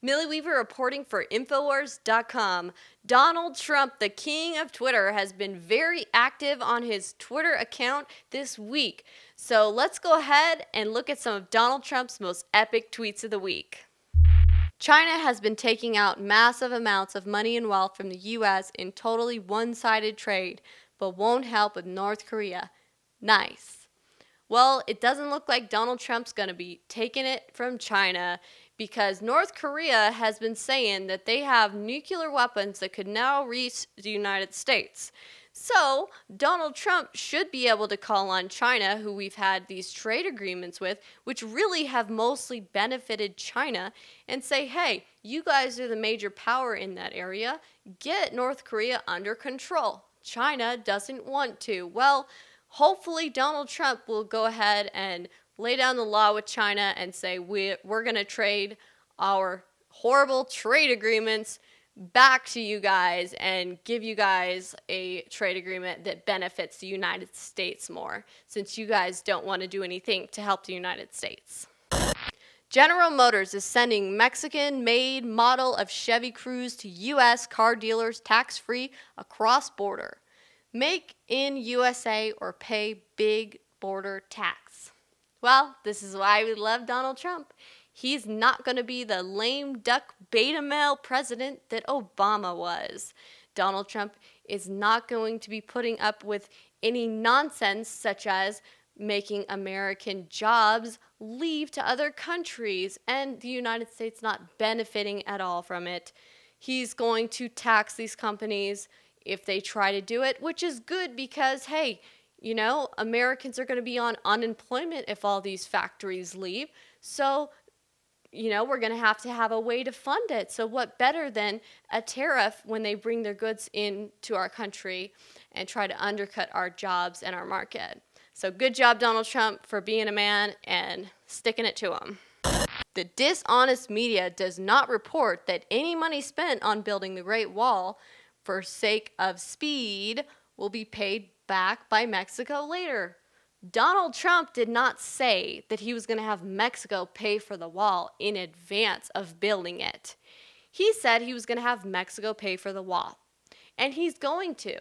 Millie Weaver reporting for Infowars.com. Donald Trump, the king of Twitter, has been very active on his Twitter account this week. So let's go ahead and look at some of Donald Trump's most epic tweets of the week. China has been taking out massive amounts of money and wealth from the U.S. in totally one-sided trade, but won't help with North Korea. Nice. Well, it doesn't look like Donald Trump's going to be taking it from China, because North Korea has been saying that they have nuclear weapons that could now reach the United States. So Donald Trump should be able to call on China, who we've had these trade agreements with, which really have mostly benefited China, and say, hey, you guys are the major power in that area. Get North Korea under control. China doesn't want to. Well, hopefully Donald Trump will go ahead and lay down the law with China and say we're going to trade our horrible trade agreements back to you guys and give you guys a trade agreement that benefits the United States more, since you guys don't want to do anything to help the United States. General Motors is sending Mexican-made model of Chevy Cruze to U.S. car dealers tax-free across border. Make in USA or pay big border tax. Well, this is why we love Donald Trump. He's not going to be the lame duck beta male president that Obama was. Donald Trump is not going to be putting up with any nonsense such as making American jobs leave to other countries and the United States not benefiting at all from it. He's going to tax these companies if they try to do it, which is good because, hey, you know, Americans are going to be on unemployment if all these factories leave. So, you know, we're going to have a way to fund it. So what better than a tariff when they bring their goods into our country and try to undercut our jobs and our market? So good job, Donald Trump, for being a man and sticking it to him. The dishonest media does not report that any money spent on building the Great Wall for sake of speed will be paid back by Mexico later. Donald Trump did not say that he was going to have Mexico pay for the wall in advance of building it. He said he was going to have Mexico pay for the wall. And he's going to.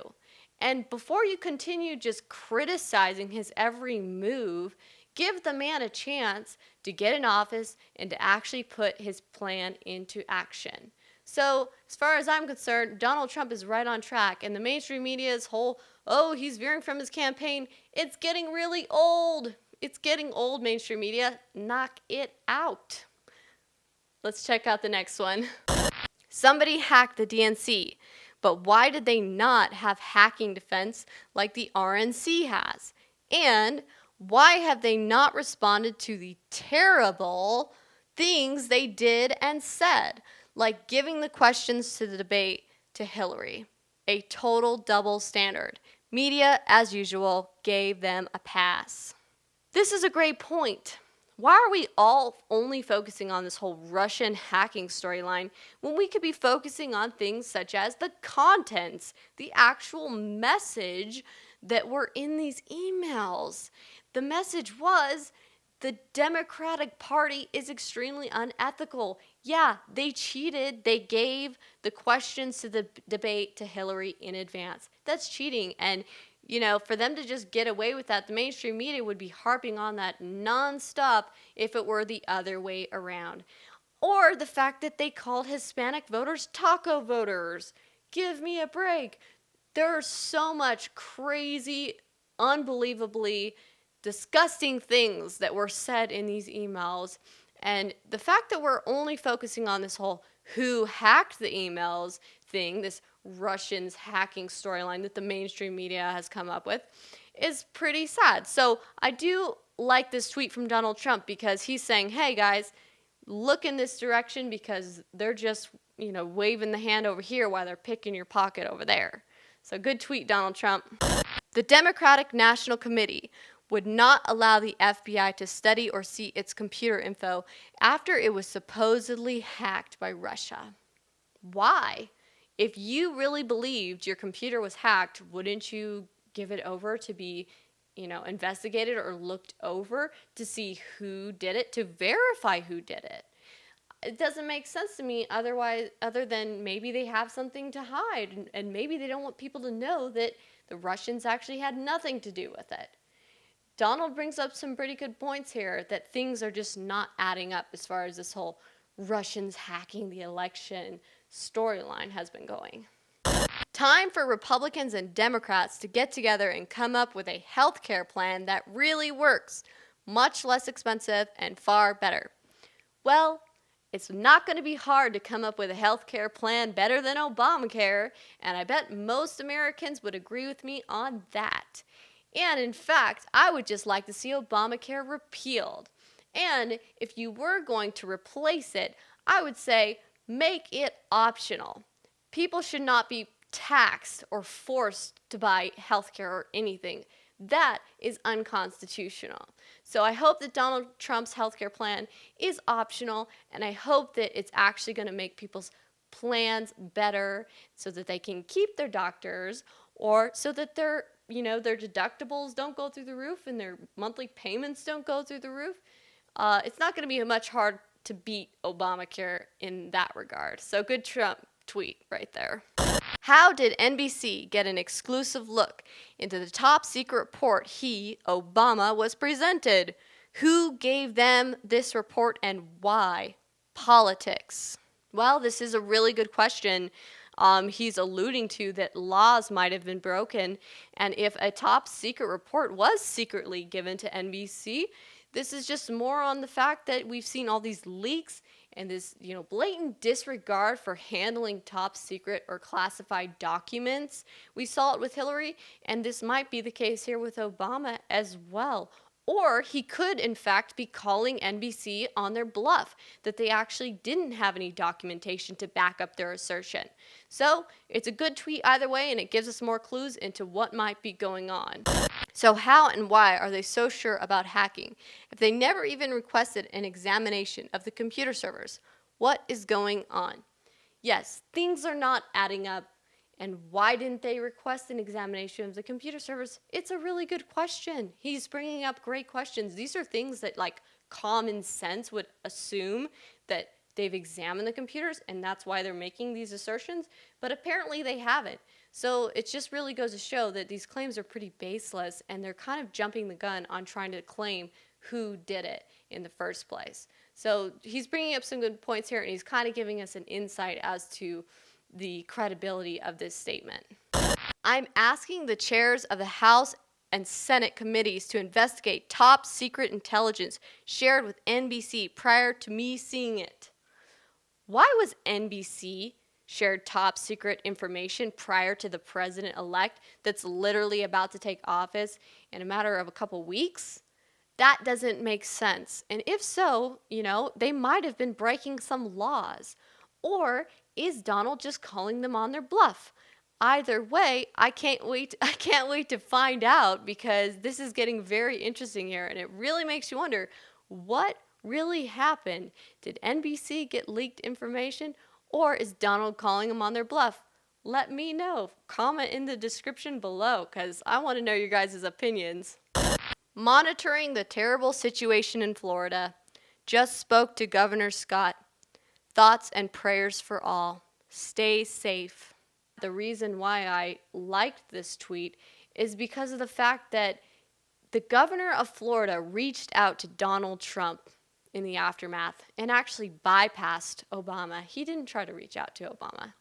And before you continue just criticizing his every move, give the man a chance to get in office and to actually put his plan into action. So, as far as I'm concerned, Donald Trump is right on track, and the mainstream media's whole, oh, he's veering from his campaign, it's getting really old. It's getting old, mainstream media. Knock it out. Let's check out the next one. Somebody hacked the DNC, but why did they not have hacking defense like the RNC has? And why have they not responded to the terrible things they did and said, like giving the questions to the debate to Hillary? A total double standard. Media, as usual, gave them a pass. This is a great point. Why are we all only focusing on this whole Russian hacking storyline when we could be focusing on things such as the contents, the actual message that were in these emails? The message was, the Democratic Party is extremely unethical. Yeah, they cheated. They gave the questions to the debate to Hillary in advance. That's cheating. And, you know, for them to just get away with that, the mainstream media would be harping on that nonstop if it were the other way around. Or the fact that they called Hispanic voters taco voters. Give me a break. There's so much crazy, unbelievably disgusting things that were said in these emails. And the fact that we're only focusing on this whole who hacked the emails thing, this Russians hacking storyline that the mainstream media has come up with, is pretty sad. So I do like this tweet from Donald Trump because he's saying, hey guys, look in this direction because they're just, you know, waving the hand over here while they're picking your pocket over there. So good tweet, Donald Trump. The Democratic National Committee would not allow the FBI to study or see its computer info after it was supposedly hacked by Russia. Why? If you really believed your computer was hacked, wouldn't you give it over to be, you know, investigated or looked over to see who did it, to verify who did it? it doesn't make sense to me other than maybe they have something to hide, and maybe they don't want people to know that the Russians actually had nothing to do with it. Donald brings up some pretty good points here that things are just not adding up as far as this whole Russians hacking the election storyline has been going. Time for Republicans and Democrats to get together and come up with a health care plan that really works, much less expensive and far better. Well, it's not going to be hard to come up with a health care plan better than Obamacare, and I bet most Americans would agree with me on that. And in fact, I would just like to see Obamacare repealed. And if you were going to replace it, I would say make it optional. People should not be taxed or forced to buy healthcare or anything. That is unconstitutional. So I hope that Donald Trump's healthcare plan is optional, and I hope that it's actually going to make people's plans better so that they can keep their doctors, or so that their deductibles don't go through the roof and their monthly payments don't go through the roof. It's not going to be much hard to beat Obamacare in that regard. So good Trump tweet right there. How did NBC get an exclusive look into the top secret report Obama, was presented? Who gave them this report and why? Politics. Well, this is a really good question. He's alluding to that laws might have been broken, and if a top secret report was secretly given to NBC, this is just more on the fact that we've seen all these leaks and this, blatant disregard for handling top secret or classified documents. We saw it with Hillary, and this might be the case here with Obama as well. Or he could, in fact, be calling NBC on their bluff, that they actually didn't have any documentation to back up their assertion. So it's a good tweet either way, and it gives us more clues into what might be going on. So how and why are they so sure about hacking if they never even requested an examination of the computer servers? What is going on? Yes, things are not adding up. And why didn't they request an examination of the computer servers? It's a really good question. He's bringing up great questions. These are things that, common sense would assume that they've examined the computers, and that's why they're making these assertions. But apparently they haven't. So it just really goes to show that these claims are pretty baseless, and they're kind of jumping the gun on trying to claim who did it in the first place. So he's bringing up some good points here, and he's kind of giving us an insight as to the credibility of this statement. I'm asking the chairs of the House and Senate committees to investigate top secret intelligence shared with NBC prior to me seeing it. Why was NBC shared top secret information prior to the president-elect that's literally about to take office in a matter of a couple weeks? That doesn't make sense. And if so, they might have been breaking some laws. Or is Donald just calling them on their bluff? Either way, I can't wait to find out, because this is getting very interesting here, and it really makes you wonder what really happened. Did NBC get leaked information, or is Donald calling them on their bluff? Let me know. Comment in the description below, because I want to know your guys' opinions. Monitoring the terrible situation in Florida. Just spoke to Governor Scott. Thoughts and prayers for all. Stay safe. The reason why I liked this tweet is because of the fact that the governor of Florida reached out to Donald Trump in the aftermath and actually bypassed Obama. He didn't try to reach out to Obama.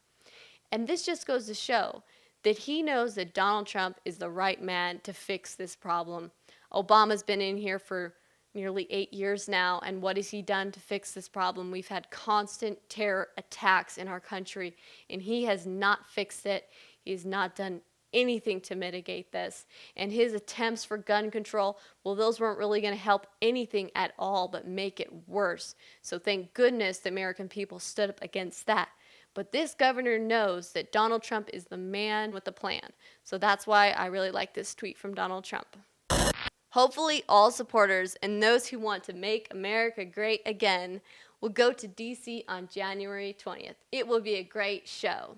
And this just goes to show that he knows that Donald Trump is the right man to fix this problem. Obama's been in here for nearly 8 years now, and what has he done to fix this problem? We've had constant terror attacks in our country, and he has not fixed it. He has not done anything to mitigate this. And his attempts for gun control, well, those weren't really going to help anything at all but make it worse. So thank goodness the American people stood up against that. But this governor knows that Donald Trump is the man with the plan. So that's why I really like this tweet from Donald Trump. Hopefully all supporters and those who want to make America great again will go to DC on January 20th. It will be a great show.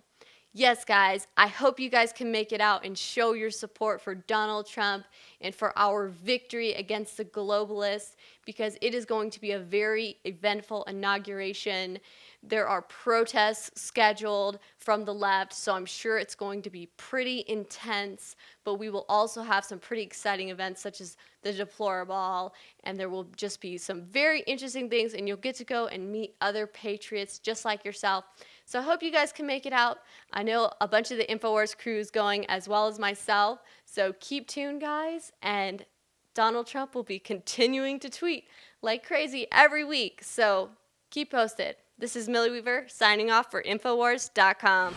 Yes, guys, I hope you guys can make it out and show your support for Donald Trump and for our victory against the globalists, because it is going to be a very eventful inauguration. There are protests scheduled from the left, so I'm sure it's going to be pretty intense, but we will also have some pretty exciting events such as the Deplorable, and there will just be some very interesting things, and you'll get to go and meet other patriots just like yourself. So I hope you guys can make it out. I know a bunch of the InfoWars crew is going as well as myself, so keep tuned, guys, and Donald Trump will be continuing to tweet like crazy every week, so keep posted. This is Millie Weaver signing off for Infowars.com.